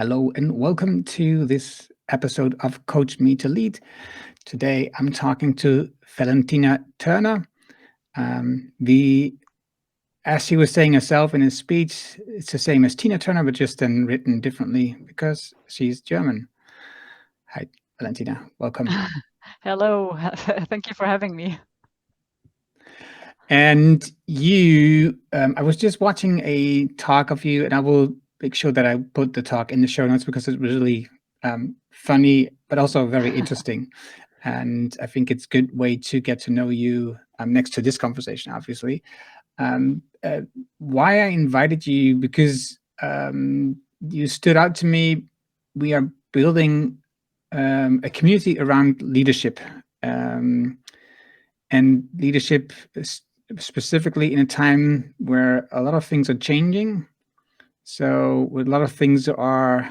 Hello and welcome to this episode of Coach Me to Lead. Today I'm talking to Valentina Thörner. As she was saying herself in his speech, it's the same as Tina Turner, but just then written differently because she's German. Hi, Valentina. Welcome. Hello, thank you for having me. And I was just watching a talk of you, and I will make sure that I put the talk in the show notes because it was really funny, but also very interesting. And I think it's a good way to get to know you next to this conversation, obviously. Um, uh, why I invited you, because you stood out to me. We are building a community around leadership. And leadership specifically in a time where a lot of things are changing. So a lot of things are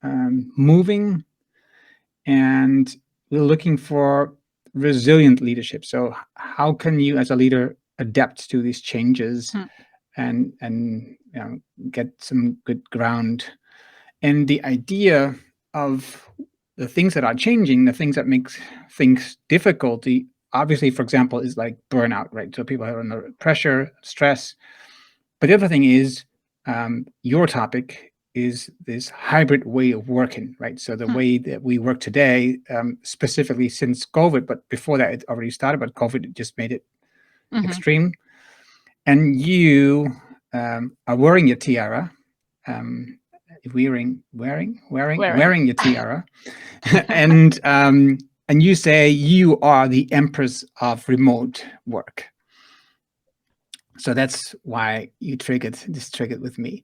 moving, and we're looking for resilient leadership. So how can you as a leader adapt to these changes Hmm. and get some good ground? And the idea of the things that are changing, the things that make things difficulty, obviously, for example, is like burnout, right? So people are under pressure, stress. But the other thing is, your topic is this hybrid way of working, right? So the Hmm. way that we work today, specifically since COVID, but before that it already started, but COVID just made it Mm-hmm. extreme. And you are wearing your tiara, um, Wearing. wearing your tiara, and you say you are the empress of remote work. So that's why this triggered with me.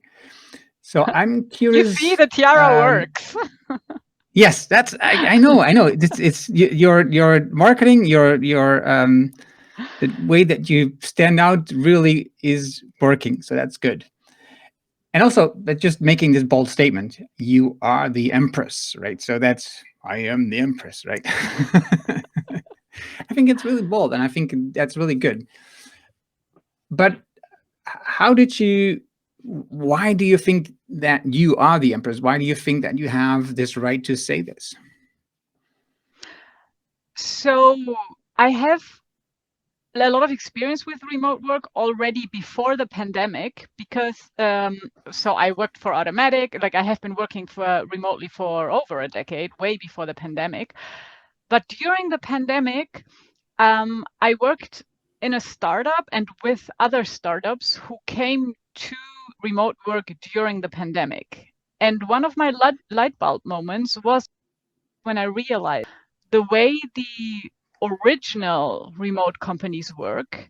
So I'm You see, curious. the tiara works. Yes, I know. It's your marketing, your the way that you stand out really is working. So that's good. And also, but just making this bold statement, you are the empress, right? So that's I am the empress, right? I think it's really bold, and I think that's really good. But how did you? Why do you think that you are the empress? Why do you think that you have this right to say this? So I have a lot of experience with remote work already before the pandemic because so I worked for Automattic. Like I have been working for remotely for over a decade, way before the pandemic. But during the pandemic, I worked in a startup and with other startups who came to remote work during the pandemic. And one of my light bulb moments was when I realized the way the original remote companies work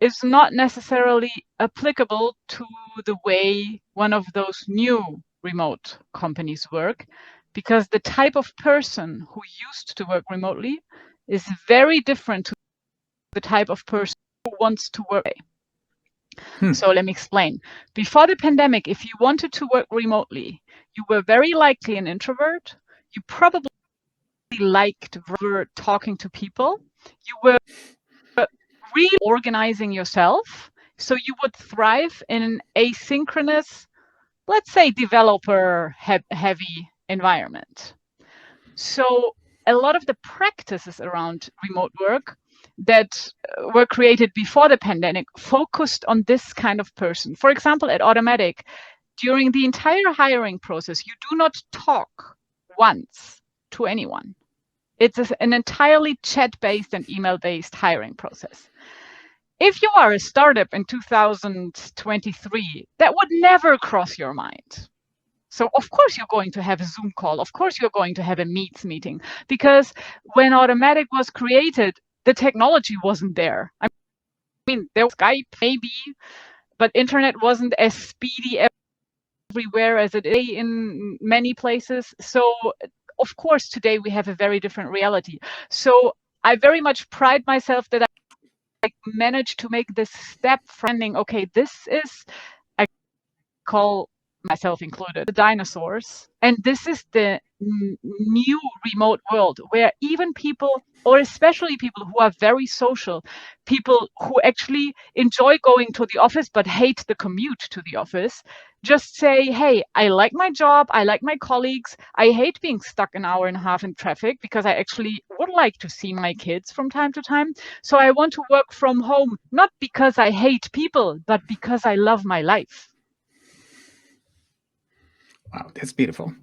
is not necessarily applicable to the way one of those new remote companies work, because the type of person who used to work remotely is very different to the type of person who wants to work. So let me explain. Before the pandemic, if you wanted to work remotely, you were very likely an introvert. You probably liked talking to people. You were really organizing yourself. So you would thrive in an asynchronous, let's say, developer heavy environment. So a lot of the practices around remote work that were created before the pandemic focused on this kind of person. For example, at Automattic, during the entire hiring process, you do not talk once to anyone. It's an entirely chat-based and email-based hiring process. If you are a startup in 2023, that would never cross your mind. So of course you're going to have a Zoom call. Of course you're going to have a Meets meeting, because when Automattic was created, the technology wasn't there. I mean, there was Skype maybe, but internet wasn't as speedy everywhere as it is in many places. So of course today we have a very different reality. So I very much pride myself that I managed to make this step from okay, this is, I call myself included, the dinosaurs. And this is the new remote world where even people, or especially people who are very social, people who actually enjoy going to the office but hate the commute to the office, just say, hey, I like my job, I like my colleagues, I hate being stuck an hour and a half in traffic because I actually would like to see my kids from time to time. So I want to work from home, not because I hate people, but because I love my life. Wow, that's beautiful.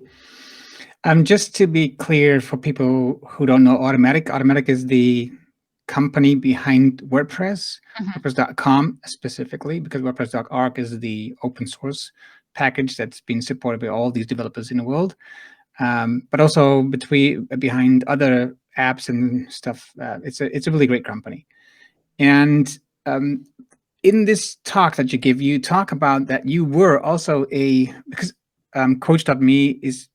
Just to be clear for people who don't know Automattic is the company behind WordPress, WordPress.com specifically, because WordPress.org is the open source package that's been supported by all these developers in the world. But also behind other apps and stuff. It's a really great company. And in this talk that you give, you talk about that you were also because Coach.me is,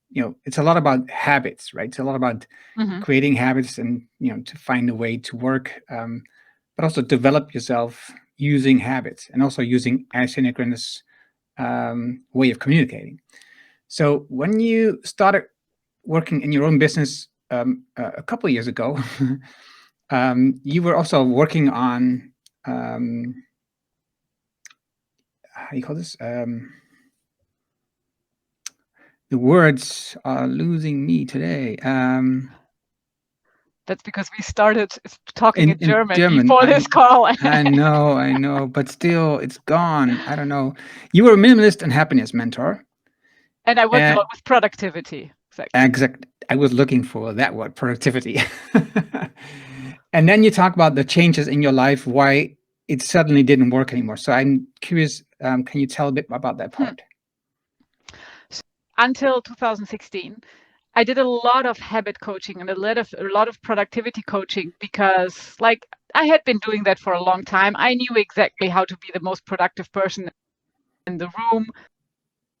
it's a lot about habits, right? It's a lot about creating habits and, to find a way to work, but also develop yourself using habits and also using asynchronous way of communicating. So when you started working in your own business a couple of years ago, you were also working on how do you call this? The words are losing me today. That's because we started talking in German German. before this call. I know, but still, it's gone. I don't know. You were a minimalist and happiness mentor. And I worked a lot with productivity. Exactly. I was looking for that word, productivity. And then you talk about the changes in your life, why it suddenly didn't work anymore. So I'm curious, can you tell a bit about that part? So until 2016, I did a lot of habit coaching and a lot of productivity coaching because, like, I had been doing that for a long time. I knew exactly how to be the most productive person in the room.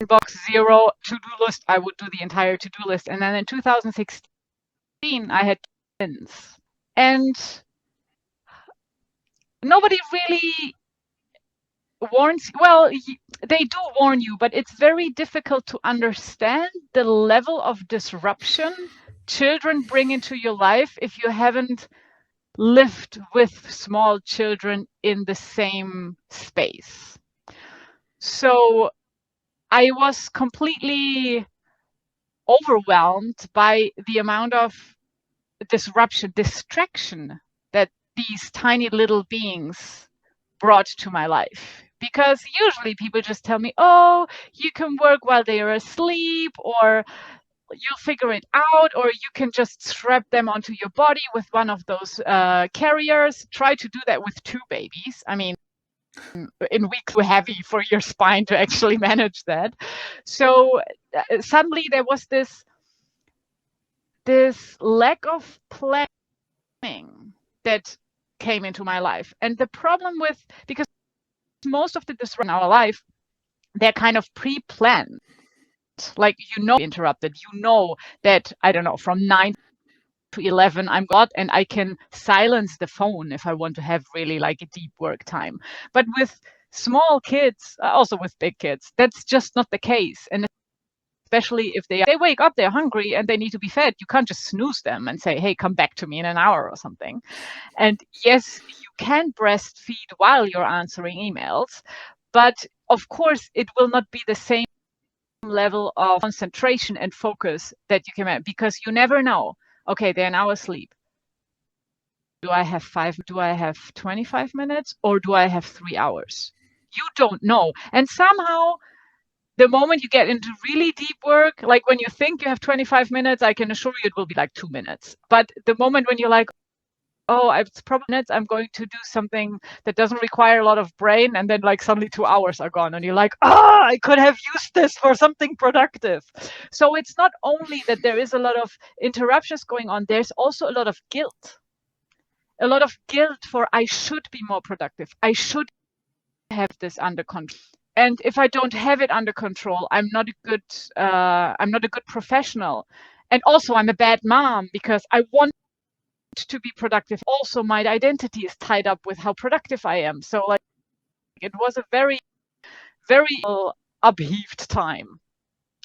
Box 0 to-do list, I would do the entire to-do list. And then in 2016, I had twins. And nobody really warns, well, they do warn you, but it's very difficult to understand the level of disruption children bring into your life if you haven't lived with small children in the same space. So I was completely overwhelmed by the amount of distraction that these tiny little beings brought to my life. Because usually people just tell me, oh, you can work while they are asleep, or you'll figure it out, or you can just strap them onto your body with one of those carriers. Try to do that with 2 babies. I mean, in weeks too heavy for your spine to actually manage that. So suddenly there was this lack of planning that came into my life. And the problem with, because most of the disruption in our life, they're kind of pre-planned. Like, interrupted, that, I don't know, from 9 to 11, I'm got, and I can silence the phone if I want to have really like a deep work time. But with small kids, also with big kids, that's just not the case. And especially if they wake up, they're hungry and they need to be fed. You can't just snooze them and say, hey, come back to me in an hour or something. And yes, you can breastfeed while you're answering emails, but of course it will not be the same level of concentration and focus that you can have, because you never know. Okay, they're now asleep. Do I have 25 minutes, or do I have 3 hours? You don't know. And somehow, the moment you get into really deep work, like when you think you have 25 minutes, I can assure you it will be like 2 minutes. But the moment when you're like, oh, it's probably minutes, I'm going to do something that doesn't require a lot of brain, and then like suddenly 2 hours are gone and you're like, I could have used this for something productive. So it's not only that there is a lot of interruptions going on, there's also a lot of guilt. A lot of guilt for, I should be more productive. I should have this under control. And if I don't have it under control, I'm not a good professional. And also I'm a bad mom because I want to be productive. Also, my identity is tied up with how productive I am. So like, it was a very, very upheaved time.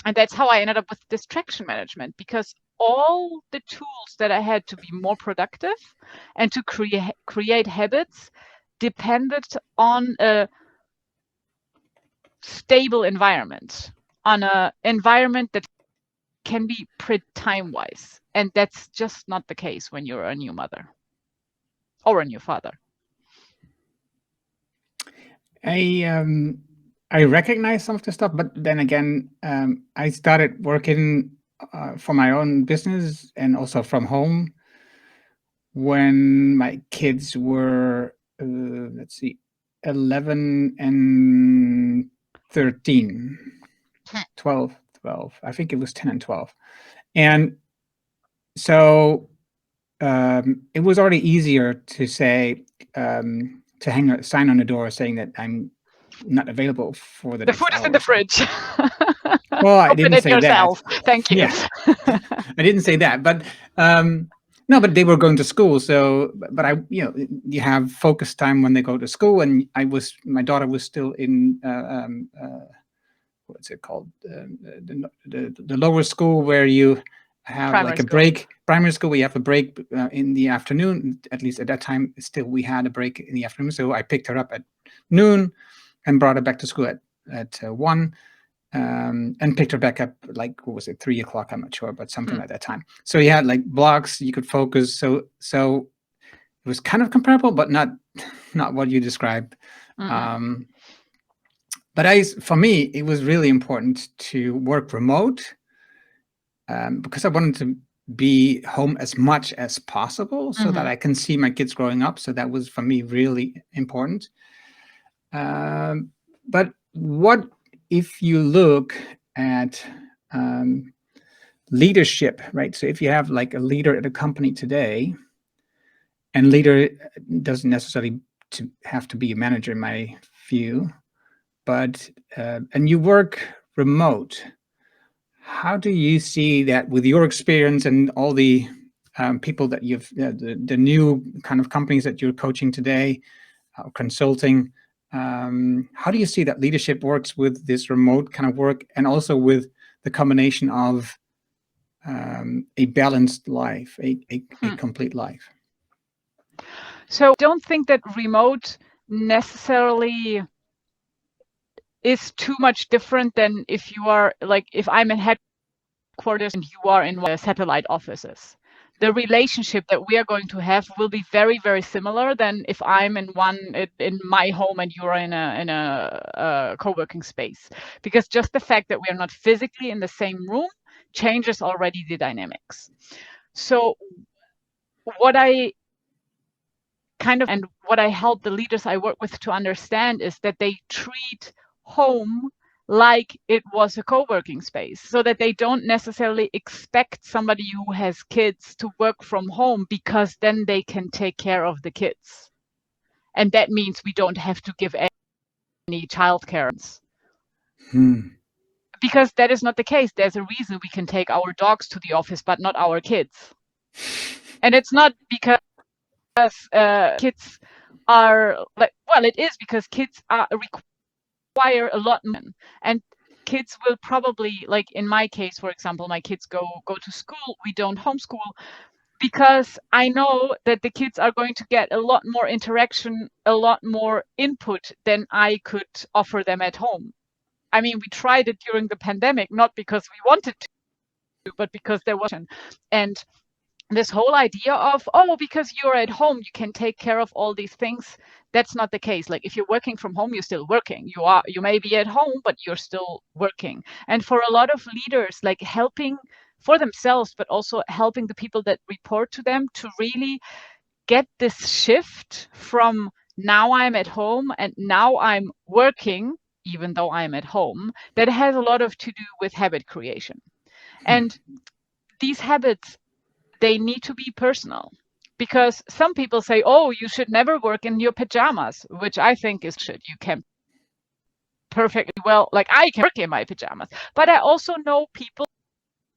And that's how I ended up with distraction management, because all the tools that I had to be more productive and to create habits depended on a stable environment, on an environment that can be pretty time-wise. And that's just not the case when you're a new mother or a new father. I recognize some of the stuff, but then again, I started working for my own business and also from home when my kids were, let's see, 11 and 13, 12. I think it was 10 and 12. And so it was already easier to say, to hang a sign on the door saying that I'm not available for the The next food is hour in or the so. fridge. Well, I Open didn't it say yourself. that. Thank you. Yeah, I didn't say that, but no, but they were going to school, so but I, you have focus time when they go to school, and my daughter was still in what's it called, the lower school where you have Primary like a school. break. Primary school, we have a break in the afternoon. At least at that time, still we had a break in the afternoon. So I picked her up at noon and brought her back to school at 1. And picked her back up like, what was it, 3 o'clock? I'm not sure, but something like that time. So you had like blocks, you could focus. So it was kind of comparable, but not what you described. But for me, it was really important to work remote because I wanted to be home as much as possible so that I can see my kids growing up. So that was for me really important. But what if you look at leadership, right? So if you have like a leader at a company today, and leader doesn't necessarily have to be a manager in my view, but and you work remote, how do you see that with your experience and all the people that you've, the new kind of companies that you're coaching today, consulting, how do you see that leadership works with this remote kind of work and also with the combination of a balanced life, a complete life? So I don't think that remote necessarily is too much different than if you are like, if I'm in headquarters and you are in one of the satellite offices. The relationship that we are going to have will be very, very similar than if I'm in my home and you're in a co-working space. Because just the fact that we are not physically in the same room changes already the dynamics. So what I and what I help the leaders I work with to understand is that they treat home like it was a co-working space, so that they don't necessarily expect somebody who has kids to work from home because then they can take care of the kids. And that means we don't have to give any childcare. Because that is not the case. There's a reason we can take our dogs to the office, but not our kids. And it's not because kids are like, well, it is because kids require a lot more, and kids will probably, like in my case, for example, my kids go to school. We don't homeschool because I know that the kids are going to get a lot more interaction, a lot more input than I could offer them at home. I mean, we tried it during the pandemic, not because we wanted to, but because there was, and this whole idea of, oh, because you're at home, you can take care of all these things. That's not the case. Like if you're working from home, you're still working. You may be at home, but you're still working. And for a lot of leaders, like helping for themselves, but also helping the people that report to them to really get this shift from now I'm at home and now I'm working, even though I'm at home, that has a lot of to do with habit creation. And these habits, they need to be personal, because some people say, oh, you should never work in your pajamas, which I think is shit. You can perfectly well, like I can work in my pajamas, but I also know people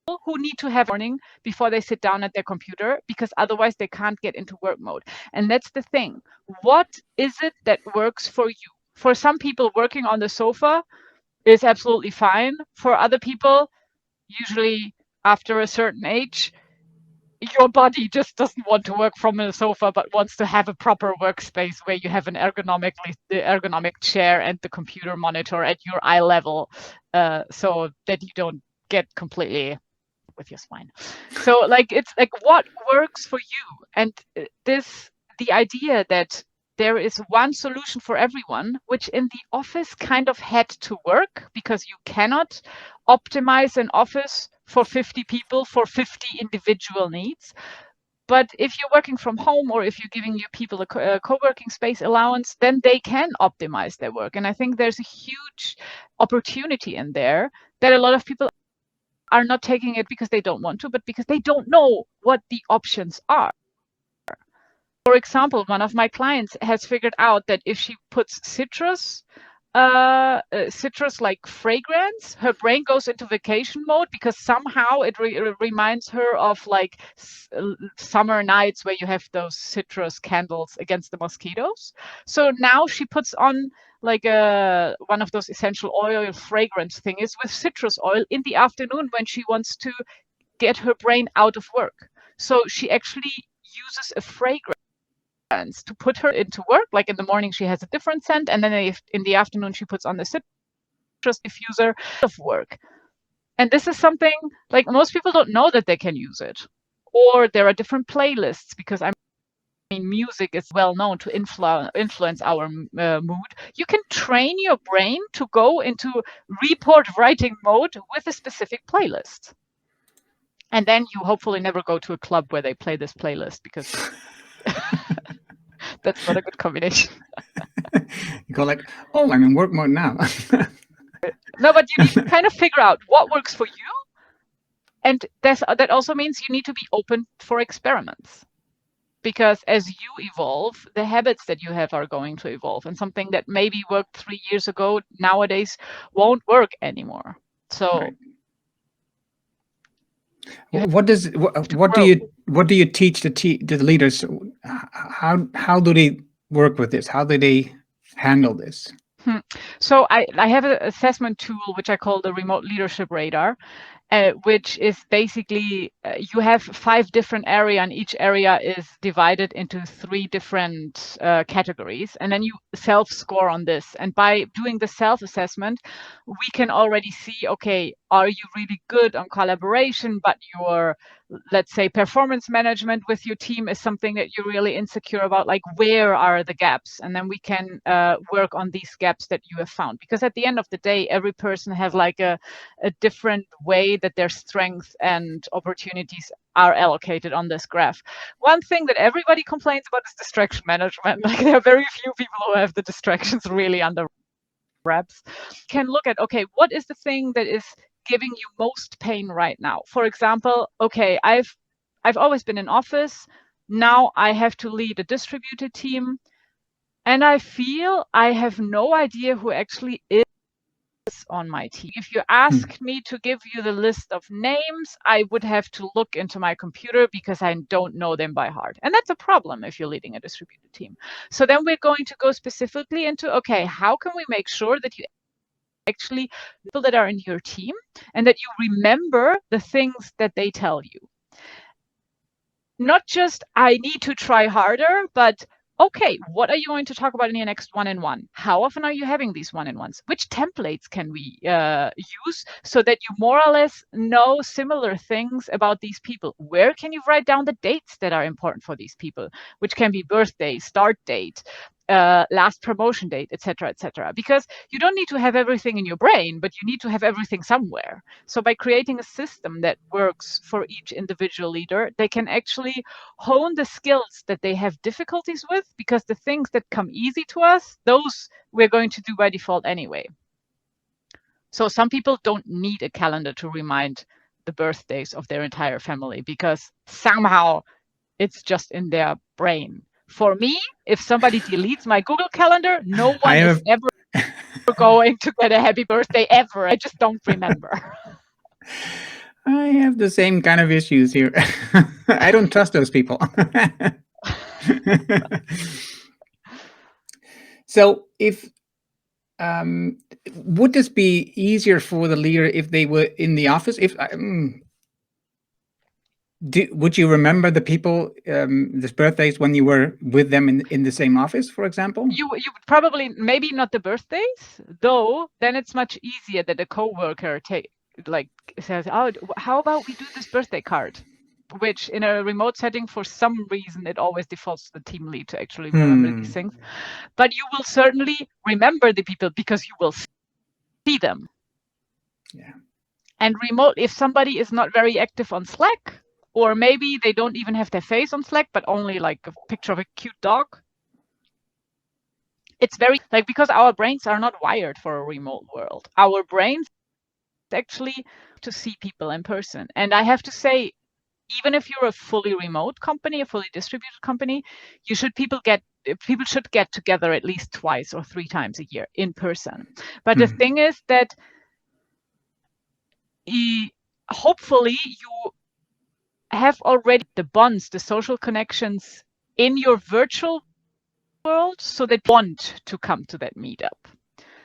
who need to have morning before they sit down at their computer, because otherwise they can't get into work mode. And that's the thing. What is it that works for you? For some people, working on the sofa is absolutely fine. For other people, usually after a certain age, you your body just doesn't want to work from a sofa, but wants to have a proper workspace where you have the ergonomic chair and the computer monitor at your eye level, so that you don't get completely with your spine. So like, it's like, what works for you? And the idea that there is one solution for everyone, which in the office kind of had to work, because you cannot optimize an office for 50 people for 50 individual needs. But if you're working from home, or if you're giving your people a co-working space allowance, then they can optimize their work. And I think there's a huge opportunity in there that a lot of people are not taking it because they don't want to, but because they don't know what the options are. For example, one of my clients has figured out that if she puts citrus like fragrance, her brain goes into vacation mode, because somehow it reminds her of like summer nights where you have those citrus candles against the mosquitoes. So now she puts on like one of those essential oil fragrance things with citrus oil in the afternoon when she wants to get her brain out of work. So she actually uses a fragrance to put her into work. Like in the morning she has a different scent, and then in the afternoon she puts on the citrus diffuser of work. And this is something like most people don't know that they can use it. Or there are different playlists, because music is well known to influence our mood. You can train your brain to go into report writing mode with a specific playlist. And then you hopefully never go to a club where they play this playlist, because that's not a good combination. You go like, oh, I'm in work mode now. No, but you need to kind of figure out what works for you. And that also means you need to be open for experiments. Because as you evolve, the habits that you have are going to evolve. And something that maybe worked 3 years ago nowadays won't work anymore. So what do you teach the leaders? How do they work with this? How do they handle this? So I have an assessment tool which I call the Remote Leadership Radar, which is basically you have 5 different areas, and each area is divided into 3 different categories, and then you self-score on this. And by doing the self-assessment, we can already see, okay, are you really good on collaboration, but your, let's say, performance management with your team is something that you're really insecure about? Like, where are the gaps? And then we can work on these gaps that you have found. Because at the end of the day, every person has like a different way that their strengths and opportunities are allocated on this graph. One thing that everybody complains about is distraction management. Like, there are very few people who have the distractions really under wraps. Can look at, okay, what is the thing that is giving you most pain right now? For example, okay, I've always been in office. Now I have to lead a distributed team, and I feel I have no idea who actually is on my team. If you asked me to give you the list of names, I would have to look into my computer, because I don't know them by heart. And that's a problem if you're leading a distributed team. So then we're going to go specifically into, okay, how can we make sure that you actually people that are in your team, and that you remember the things that they tell you. Not just, I need to try harder, but okay, what are you going to talk about in your next one-on-one? How often are you having these one-on-ones? Which templates can we use so that you more or less know similar things about these people? Where can you write down the dates that are important for these people, which can be birthday, start date, last promotion date, etc., etc. Because you don't need to have everything in your brain, but you need to have everything somewhere. So by creating a system that works for each individual leader, they can actually hone the skills that they have difficulties with, because the things that come easy to us, those we're going to do by default anyway. So some people don't need a calendar to remind the birthdays of their entire family, because somehow it's just in their brain. For me, if somebody deletes my Google Calendar, no one is ever going to get a happy birthday ever. I just don't remember. I have the same kind of issues here. I don't trust those people. So if would this be easier for the leader if they were in the office? If Would you remember the people, this birthdays when you were with them in the same office, for example? You would probably, maybe not the birthdays, though. Then it's much easier that a coworker says, "Oh, how about we do this birthday card?" Which in a remote setting, for some reason, it always defaults to the team lead to actually remember these things. But you will certainly remember the people because you will see them. Yeah. And remote, if somebody is not very active on Slack, or maybe they don't even have their face on Slack, but only like a picture of a cute dog, it's very like, because our brains are not wired for a remote world. Our brains actually to see people in person. And I have to say, even if you're a fully remote company, a fully distributed company, people should get together at least twice or 3 times a year in person. But the thing is that hopefully you have already the bonds, the social connections in your virtual world, so that you want to come to that meetup.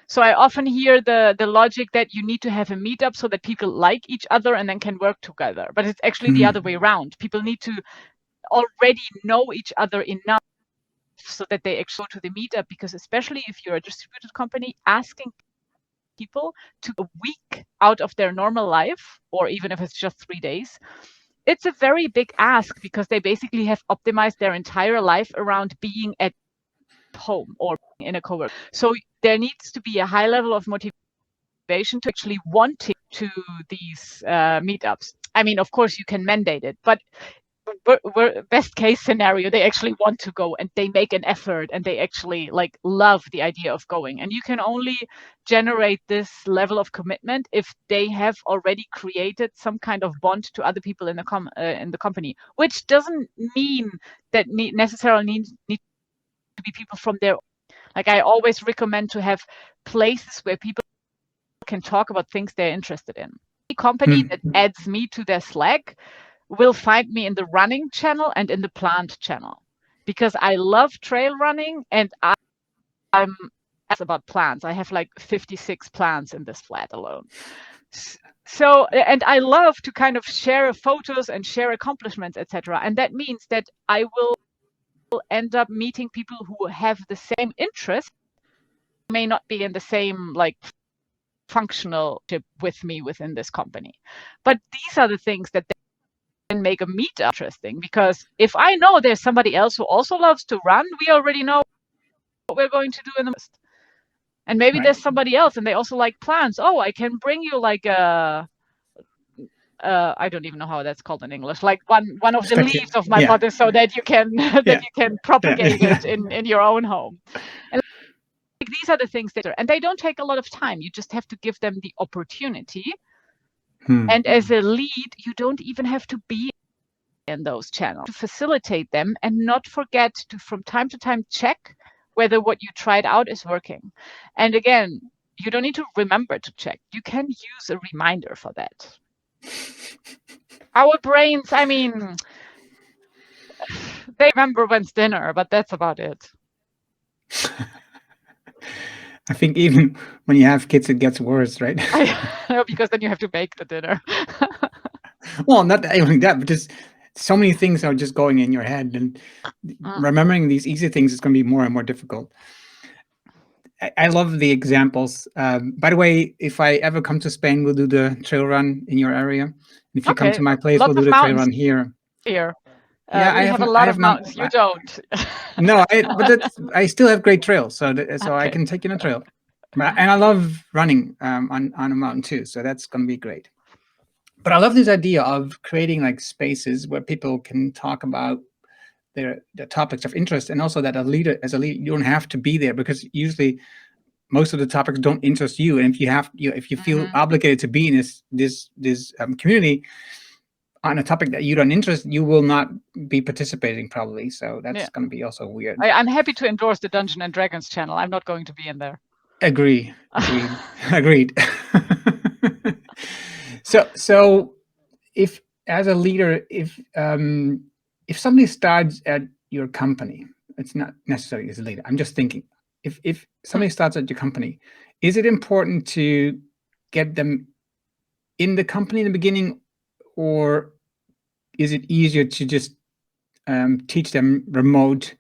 So I often hear the logic that you need to have a meetup so that people like each other and then can work together. But it's actually the other way around. People need to already know each other enough so that they actually go to the meetup, because especially if you're a distributed company, asking people to a week out of their normal life, or even if it's just 3 days, it's a very big ask, because they basically have optimized their entire life around being at home or in a coworker. So there needs to be a high level of motivation to actually wanting to these meetups. I mean, of course, you can mandate it, but best case scenario, they actually want to go and they make an effort and they actually like love the idea of going. And you can only generate this level of commitment if they have already created some kind of bond to other people in the company, which doesn't mean that necessarily need to be people from their. Like, I always recommend to have places where people can talk about things they're interested in. Any company that adds me to their Slack will find me in the running channel and in the plant channel, because I love trail running and I'm about plants. I have like 56 plants in this flat alone. So, and I love to kind of share photos and share accomplishments, etc. And that means that I will end up meeting people who have the same interest, may not be in the same like functional with me within this company. But these are the things that then make a meetup interesting, because if I know there's somebody else who also loves to run, we already know what we're going to do in the list. And maybe there's somebody else and they also like plants. Oh, I can bring you like a I don't even know how that's called in English, like one of the leaves of my mother, so that you can that you can propagate it in your own home. And these are the things and they don't take a lot of time. You just have to give them the opportunity. And as a lead, you don't even have to be in those channels to facilitate them, and not forget to from time to time check whether what you tried out is working. And again, you don't need to remember to check. You can use a reminder for that. Our brains, I mean, they remember when's dinner, but that's about it. I think even when you have kids, it gets worse, right? Because then you have to make the dinner. Well, not only that, but just so many things are just going in your head, and remembering these easy things is going to be more and more difficult. I love the examples. By the way, if I ever come to Spain, we'll do the trail run in your area. And if you come to my place, we'll do the trail run here. Here. Yeah, we have a lot of mountains. You don't. No, but I still have great trails, so I can take you on a trail. And I love running on a mountain too, so that's going to be great. But I love this idea of creating like spaces where people can talk about their topics of interest, and also that as a leader, you don't have to be there, because usually most of the topics don't interest you. And if you feel obligated to be in this community on a topic that you don't interest, you will not be participating probably. So that's going to be also weird. I'm happy to endorse the Dungeons and Dragons channel. I'm not going to be in there. Agreed. So if as a leader, if somebody starts at your company, it's not necessarily as a leader. I'm just thinking, if somebody starts at your company, is it important to get them in the company in the beginning, or is it easier to just teach them remote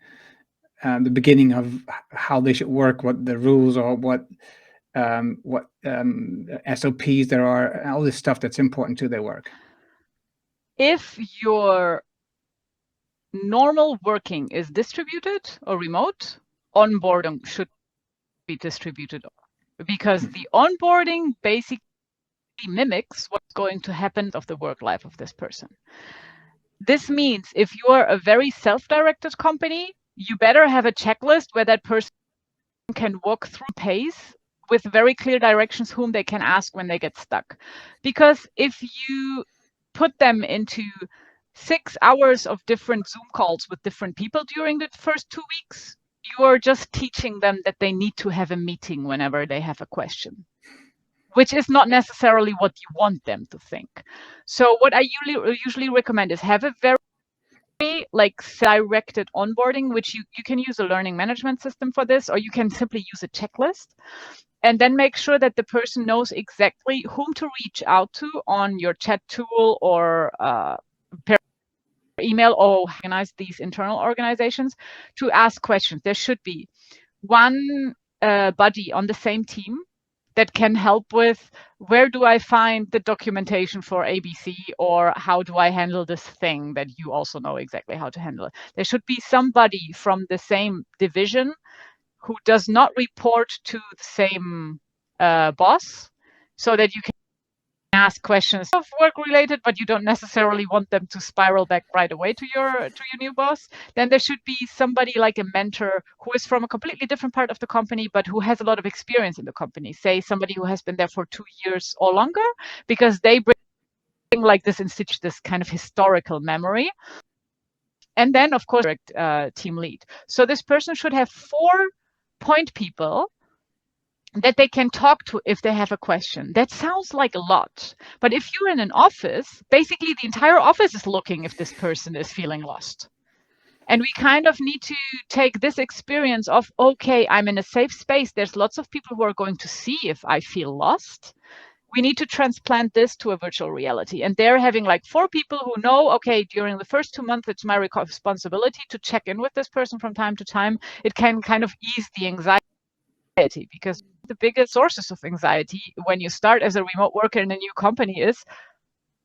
the beginning of how they should work, what the rules are, what SOPs there are, all this stuff that's important to their work? If your normal working is distributed or remote, onboarding should be distributed, because the onboarding basically mimics what's going to happen of the work life of this person. This means if you are a very self-directed company, you better have a checklist where that person can walk through pace with very clear directions whom they can ask when they get stuck. Because if you put them into 6 hours of different Zoom calls with different people during the first 2 weeks, you are just teaching them that they need to have a meeting whenever they have a question, which is not necessarily what you want them to think. So what I usually recommend is have a very directed onboarding, which you can use a learning management system for this, or you can simply use a checklist, and then make sure that the person knows exactly whom to reach out to on your chat tool or per email, or organize these internal organizations to ask questions. There should be one buddy on the same team that can help with where do I find the documentation for ABC, or how do I handle this thing that you also know exactly how to handle it. There should be somebody from the same division who does not report to the same boss, so that you can ask questions of work related, but you don't necessarily want them to spiral back right away to your new boss. Then there should be somebody like a mentor who is from a completely different part of the company, but who has a lot of experience in the company. Say somebody who has been there for 2 years or longer, because they bring like this institute, this kind of historical memory. And then of course, team lead. So this person should have 4 point people that they can talk to if they have a question. That sounds like a lot, but if you're in an office, basically the entire office is looking if this person is feeling lost. And we kind of need to take this experience of, okay, I'm in a safe space. There's lots of people who are going to see if I feel lost. We need to transplant this to a virtual reality. And they're having like 4 people who know, okay, during the first 2 months, it's my responsibility to check in with this person from time to time. It can kind of ease the anxiety, because the biggest sources of anxiety when you start as a remote worker in a new company is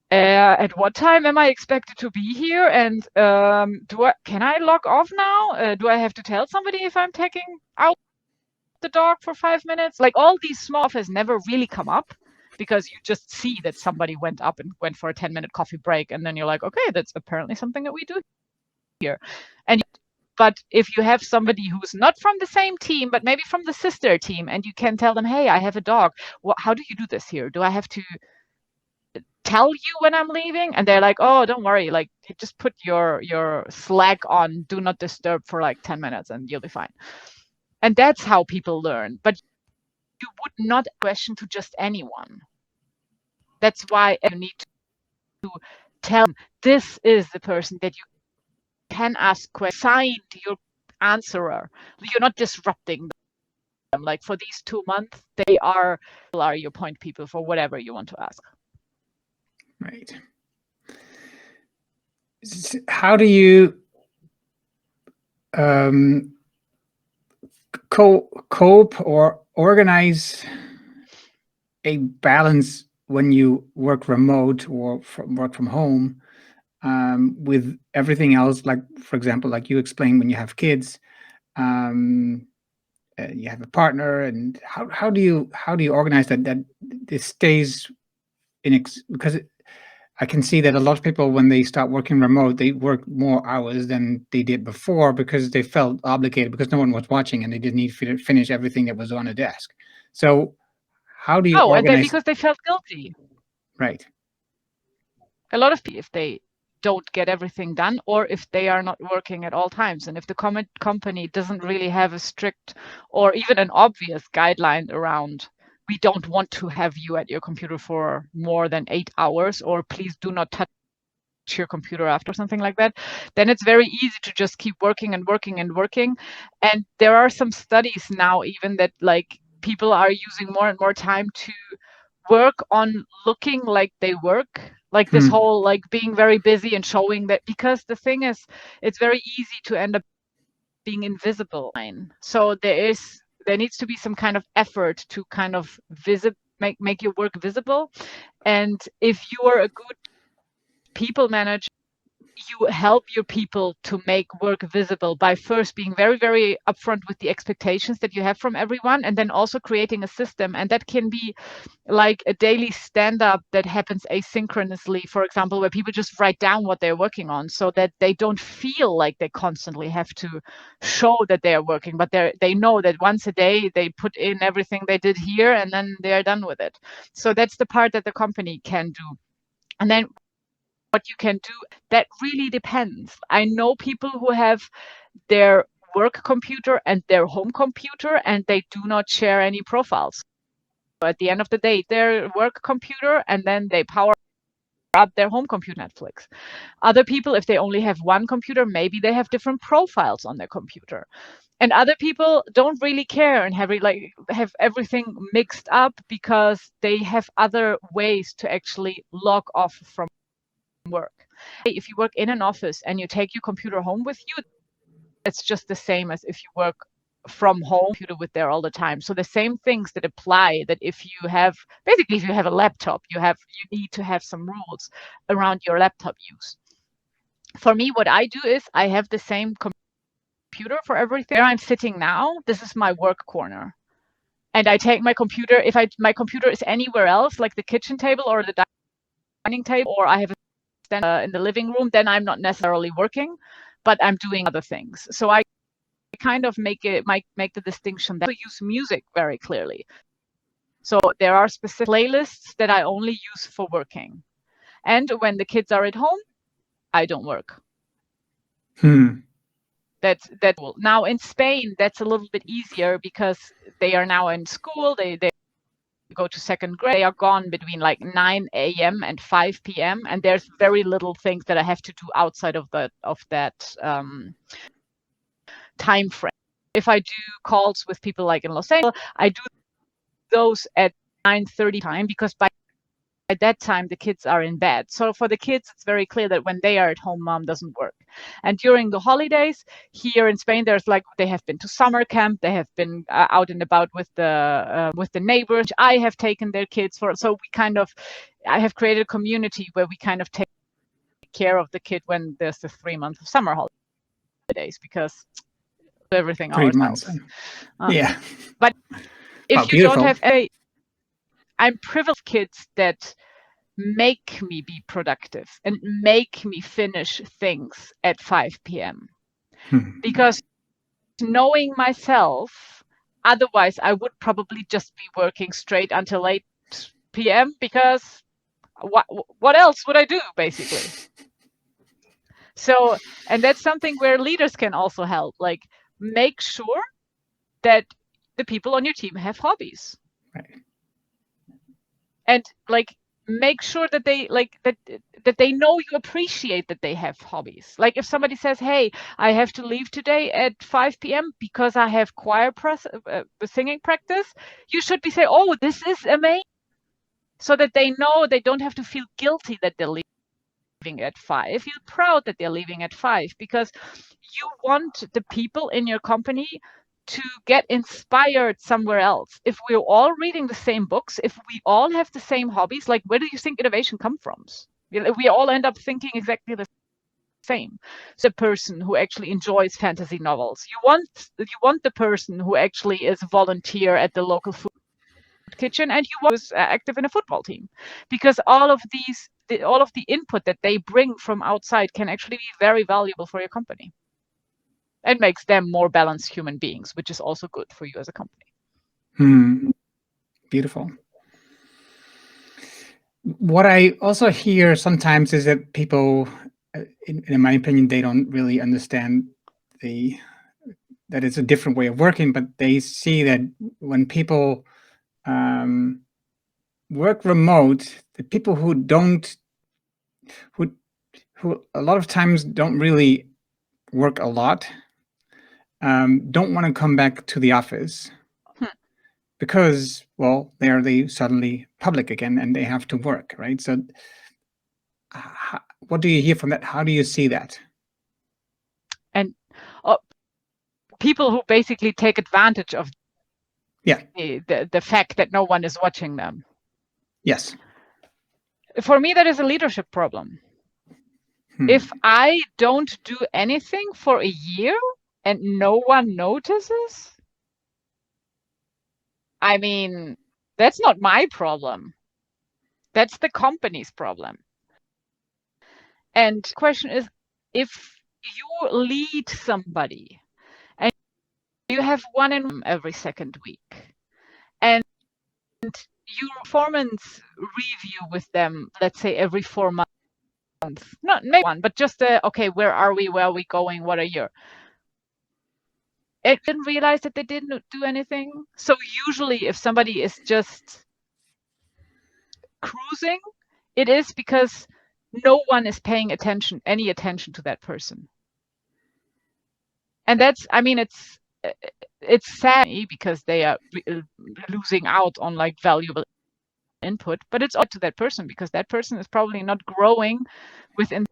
at what time am I expected to be here, and can I log off now? Do I have to tell somebody if I'm taking out the dog for 5 minutes? Like, all these small stuff has never really come up, because you just see that somebody went up and went for a 10-minute coffee break, and then you're like, okay, that's apparently something that we do here. But if you have somebody who's not from the same team, but maybe from the sister team, and you can tell them, hey, I have a dog. How do you do this here? Do I have to tell you when I'm leaving? And they're like, oh, don't worry. Like, you just put your Slack on do not disturb for like 10 minutes and you'll be fine. And that's how people learn. But you would not question to just anyone. That's why you need to tell them, this is the person that you can ask questions, sign to your answerer. You're not disrupting them. Like, for these 2 months, they are your point people for whatever you want to ask. Right. How do you cope or organize a balance when you work remote or work from home with everything else? Like, for example, like you explained, when you have kids, you have a partner, and how do you organize that this stays because I can see that a lot of people, when they start working remote, they work more hours than they did before because they felt obligated, because no one was watching and they didn't need to finish everything that was on a desk. So how do you organize? Because they felt guilty. Right. A lot of people, if they don't get everything done, or if they are not working at all times, and if the company doesn't really have a strict or even an obvious guideline around, we don't want to have you at your computer for more than 8 hours, or please do not touch your computer after, something like that, then it's very easy to just keep working and working and working. And there are some studies now even that like people are using more and more time to work on looking like they work, Like this whole like being very busy and showing that, because the thing is, it's very easy to end up being invisible. So there needs to be some kind of effort to kind of make your work visible. And if you are a good people manager, you help your people to make work visible by first being very, very upfront with the expectations that you have from everyone, and then also creating a system. And that can be like a daily stand-up that happens asynchronously, for example, where people just write down what they're working on so that they don't feel like they constantly have to show that they are working, but they know that once a day they put in everything they did here and then they are done with it. So that's the part that the company can do. And then what you can do, that really depends. I know people who have their work computer and their home computer, and they do not share any profiles. So at the end of the day, their work computer, and then they power up their home computer Netflix. Other people, if they only have one computer, maybe they have different profiles on their computer. And other people don't really care and have everything mixed up because they have other ways to actually log off from work. If you work in an office and you take your computer home with you, it's just the same as if you work from home, computer with there all the time. So the same things that apply, that if you have a laptop, you need to have some rules around your laptop use. For me, what I do is I have the same computer for everything. Where I'm sitting now, this is my work corner. And I take my computer, if my computer is anywhere else, like the kitchen table or the dining table, or I have a stand in the living room, then I'm not necessarily working, but I'm doing other things. So I kind of make the distinction that I use music very clearly. So there are specific playlists that I only use for working. And when the kids are at home, I don't work. That's now in Spain, that's a little bit easier because they are now in school. They go to second grade. They are gone between like 9 a.m. and 5 p.m. and there's very little things that I have to do outside of that time frame. If I do calls with people like in Los Angeles, I do those at 9:30 time, because by that time the kids are in bed. So for the kids, it's very clear that when they are at home, mom doesn't work. And during the holidays here in Spain, they have been to summer camp, they have been out and about with the neighbors. I have taken their kids so I have created a community where we kind of take care of the kid when there's the 3 months of summer holidays, because everything 3 months. Yeah. But if you beautiful. don't have I'm privileged kids that make me be productive and make me finish things at 5 p.m. Because knowing myself, otherwise I would probably just be working straight until 8 p.m. because what else would I do, basically? So, and that's something where leaders can also help, like make sure that the people on your team have hobbies. Right. And like make sure that they that they know you appreciate that they have hobbies. Like if somebody says, hey, I have to leave today at 5 p.m. because I have choir singing practice, you should be saying, oh, this is amazing, so that they know they don't have to feel guilty that they're leaving at 5. Feel proud that they're leaving at 5, because you want the people in your company to get inspired somewhere else. If we're all reading the same books, if we all have the same hobbies, like where do you think innovation comes from? We all end up thinking exactly the same. So the person who actually enjoys fantasy novels, you want the person who actually is a volunteer at the local food kitchen, and you want who's active in a football team, because all of the input that they bring from outside can actually be very valuable for your company. It makes them more balanced human beings, which is also good for you as a company. Beautiful. What I also hear sometimes is that people, in my opinion, they don't really understand that it's a different way of working, but they see that when people work remote, the people who a lot of times don't really work a lot, don't want to come back to the office because, well, they suddenly public again and they have to work, right? So what do you hear from that? How do you see that? And people who basically take advantage of the fact that no one is watching them. Yes. For me, that is a leadership problem. If I don't do anything for a year and no one notices, I mean, that's not my problem. That's the company's problem. And the question is, if you lead somebody and you have one in every second week, and your performance review with them, let's say every 4 months, not maybe one, but just okay, where are we going, what are you? I didn't realize that they didn't do anything. So usually if somebody is just cruising, it is because no one is paying any attention to that person. And that's, I mean, it's sad because they are losing out on like valuable input, but it's up to that person because that person is probably not growing within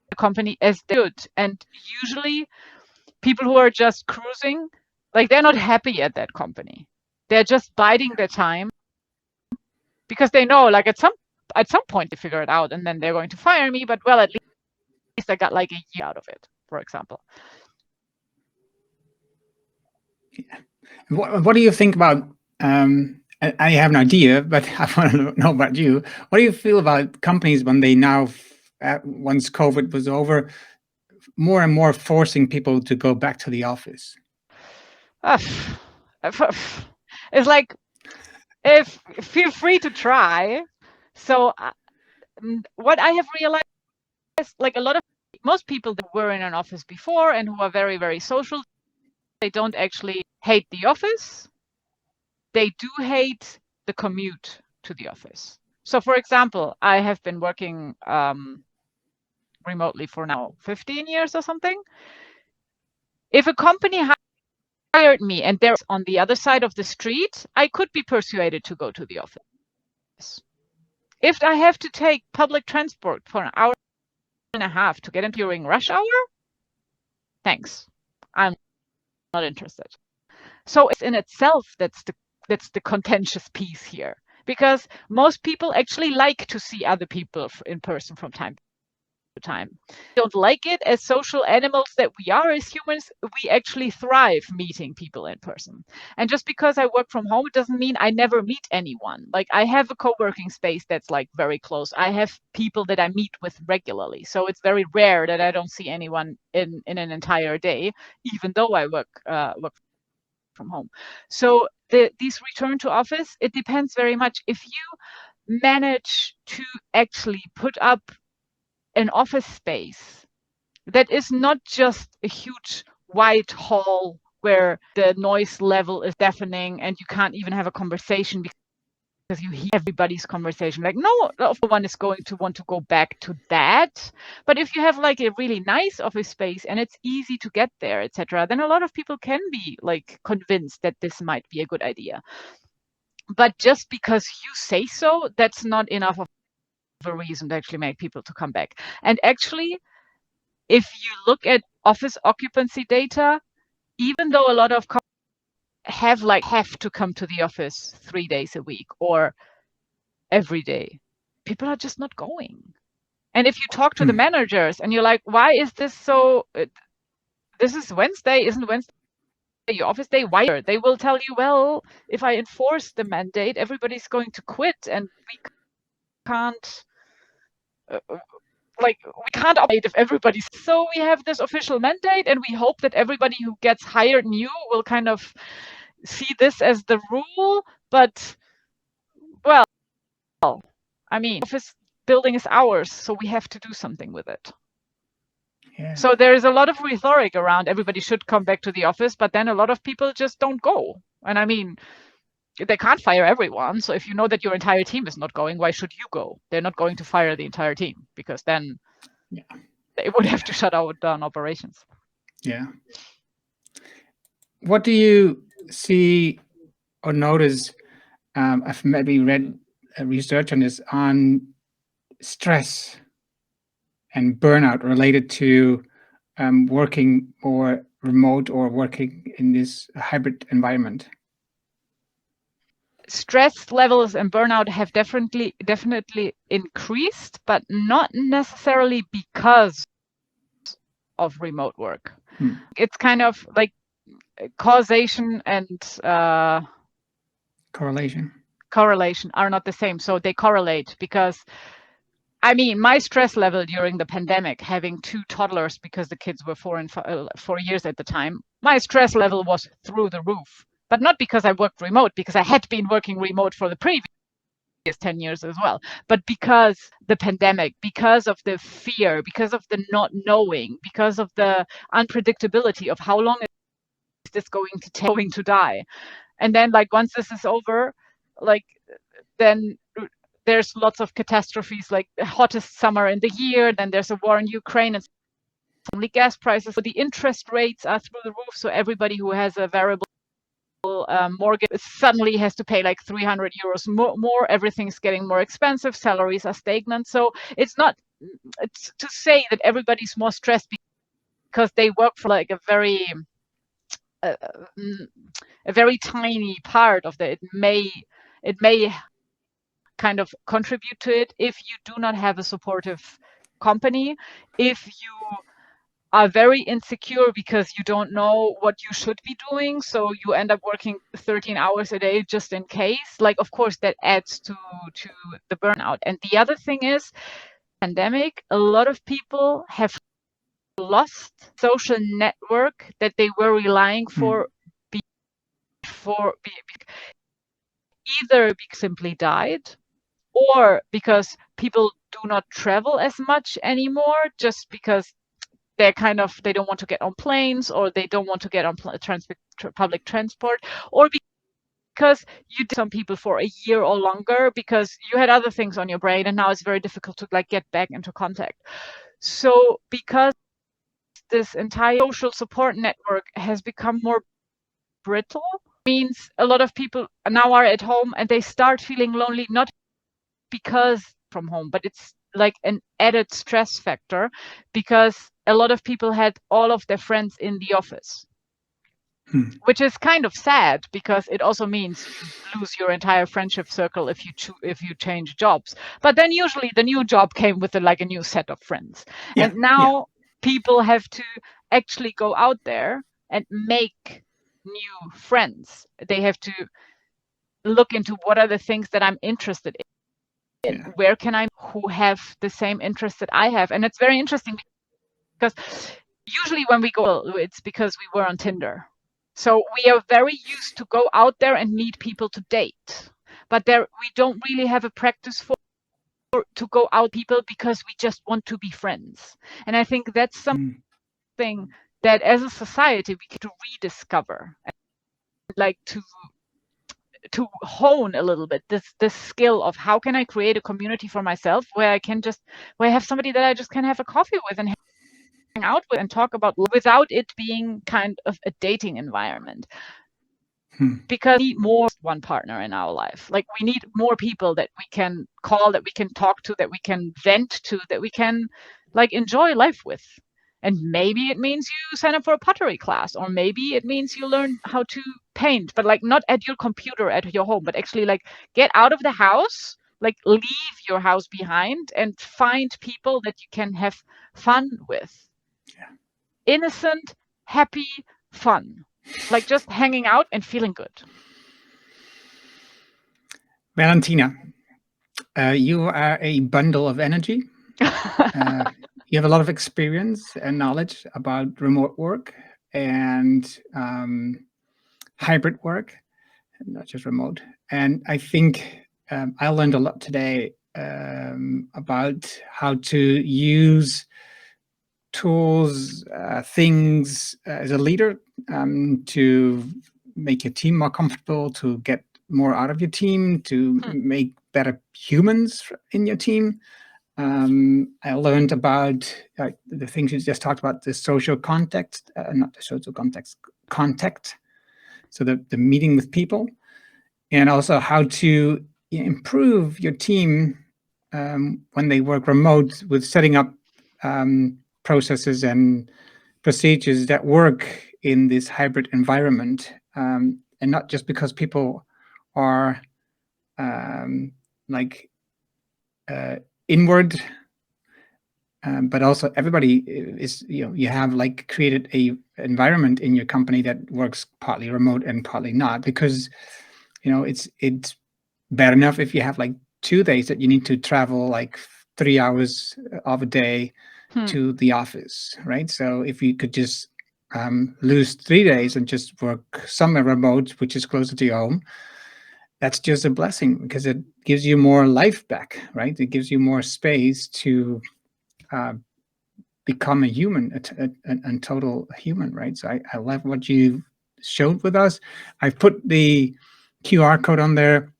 the company as they should. And usually people who are just cruising, like they're not happy at that company. They're just biding their time because they know like at some point they figure it out and then they're going to fire me, but well, at least I got like a year out of it, for example. Yeah. What do you think about, I have an idea, but I want to know about you. What do you feel about companies when they now, once COVID was over, more and more forcing people to go back to the office? It's like, feel free to try. So what I have realized, like most people that were in an office before and who are very, very social, they don't actually hate the office. They do hate the commute to the office. So for example, I have been working remotely for now 15 years or something. If a company hired me and they're on the other side of the street, I could be persuaded to go to the office. If I have to take public transport for an hour and a half to get in during rush hour, thanks. I'm not interested. So it's in itself that's the contentious piece here, because most people actually like to see other people in person from time to time. Don't like it. As social animals that we are as humans, we actually thrive meeting people in person. And just because I work from home, it doesn't mean I never meet anyone. Like I have a co-working space that's like very close. I have people that I meet with regularly. So it's very rare that I don't see anyone in an entire day, even though I work from home. So these return to office, it depends very much. If you manage to actually put up an office space that is not just a huge white hall where the noise level is deafening and you can't even have a conversation because you hear everybody's conversation. Like no one is going to want to go back to that. But if you have like a really nice office space and it's easy to get there, etc., then a lot of people can be like convinced that this might be a good idea. But just because you say so, that's not enough of a reason to actually make people to come back. And actually, if you look at office occupancy data, even though a lot of companies have to come to the office 3 days a week or every day, people are just not going. And if you talk to the managers and you're like, why is this so? This is Wednesday, isn't Wednesday your office day? Why? They will tell you, well, if I enforce the mandate, everybody's going to quit and we can't. We can't operate if everybody's. So we have this official mandate and we hope that everybody who gets hired new will kind of see this as the rule. But, well, I mean, office building is ours, so we have to do something with it. Yeah. So there is a lot of rhetoric around everybody should come back to the office, but then a lot of people just don't go. And I mean, they can't fire everyone. So if you know that your entire team is not going, why should you go? They're not going to fire the entire team because then they would have to shut down operations. Yeah. What do you see or notice? I've maybe read research on this, on stress and burnout related to working more remote or working in this hybrid environment? Stress levels and burnout have definitely increased, but not necessarily because of remote work. It's kind of like causation and correlation are not the same. So they correlate because, I mean, my stress level during the pandemic, having 2 toddlers because the kids were 4 years at the time, my stress level was through the roof. But not because I worked remote, because I had been working remote for the previous 10 years as well, but because the pandemic, because of the fear, because of the not knowing, because of the unpredictability of how long is this going to die. And then like once this is over, like then there's lots of catastrophes, like the hottest summer in the year, then there's a war in Ukraine, and suddenly gas prices, so the interest rates are through the roof, so everybody who has a variable mortgage suddenly has to pay like 300 euros more. Everything's getting more expensive. Salaries are stagnant. So it's to say that everybody's more stressed because they work for like a very tiny part of it may kind of contribute to it if you do not have a supportive company, if you are very insecure because you don't know what you should be doing, so you end up working 13 hours a day just in case. Like, of course, that adds to the burnout. And the other thing is, pandemic, a lot of people have lost social network that they were relying for either because simply died, or because people do not travel as much anymore, just because they don't want to get on planes, or they don't want to get on public transport, or because you did some people for a year or longer because you had other things on your brain, and now it's very difficult to like get back into contact. So because this entire social support network has become more brittle, means a lot of people now are at home and they start feeling lonely, not because from home, but it's like an added stress factor because a lot of people had all of their friends in the office, which is kind of sad because it also means you lose your entire friendship circle if you change jobs. But then usually the new job came with a new set of friends. And now people have to actually go out there and make new friends. They have to look into what are the things that I'm interested in. Where can I who have the same interests that I have? And it's very interesting because usually when we go, it's because we were on Tinder. So we are very used to go out there and meet people to date, but we don't really have a practice to go out people because we just want to be friends. And I think that's something that as a society we get to rediscover, and like to hone a little bit this skill of how can I create a community for myself where I have somebody that I just can have a coffee with and hang out with and talk about without it being kind of a dating environment. Because we need more than one partner in our life. Like we need more people that we can call, that we can talk to, that we can vent to, that we can like enjoy life with. And maybe it means you sign up for a pottery class, or maybe it means you learn how to paint, but like not at your computer at your home, but actually like get out of the house, like leave your house behind and find people that you can have fun with. Innocent, happy, fun. Like just hanging out and feeling good. Valentina, you are a bundle of energy. You have a lot of experience and knowledge about remote work and hybrid work, not just remote. And I think I learned a lot today about how to use tools, things as a leader to make your team more comfortable, to get more out of your team, to make better humans in your team. I learned about the things you just talked about, the social context, not the social contact. So the meeting with people, and also how to improve your team when they work remote with setting up processes and procedures that work in this hybrid environment, and not just because people are like inward, but also everybody is, you have like created a environment in your company that works partly remote and partly not, because it's bad enough if you have like 2 days that you need to travel like 3 hours of a day to the office, right? So if you could just lose 3 days and just work somewhere remote, which is closer to your home, that's just a blessing, because it gives you more life back, right? It gives you more space to uh, become a human, a total human, right? So I love what you showed with us. I've put the QR code on there,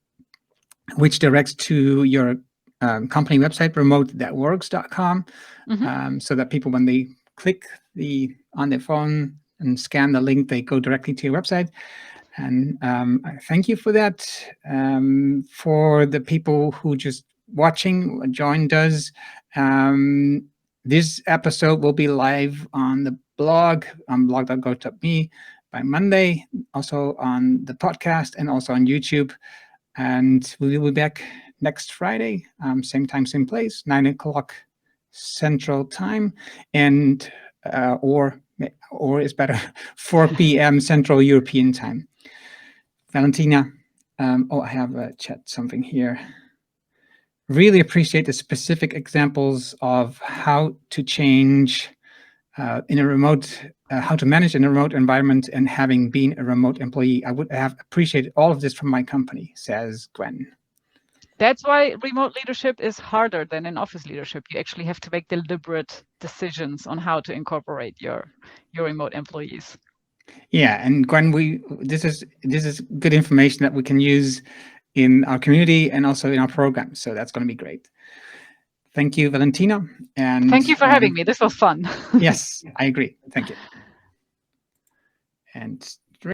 which directs to your company website, remote.works.com, so that people, when they click on their phone and scan the link, they go directly to your website. And I thank you for that. For the people who just watching, joined us, this episode will be live on the blog, on blog.coachdotme by Monday, also on the podcast and also on YouTube. And we will be back next Friday, same time, same place, 9 o'clock Central Time, and or it's better, 4 p.m. Central European Time. Valentina, I have a chat something here. Really appreciate the specific examples of how to change in a remote, how to manage in a remote environment, and having been a remote employee. I would have appreciated all of this from my company, says Gwen. That's why remote leadership is harder than in office leadership. You actually have to make deliberate decisions on how to incorporate your remote employees. Yeah, and Gwen, this is good information that we can use in our community and also in our program. So that's going to be great. Thank you, Valentina. And thank you for having me. This was fun. Yes, I agree. Thank you. And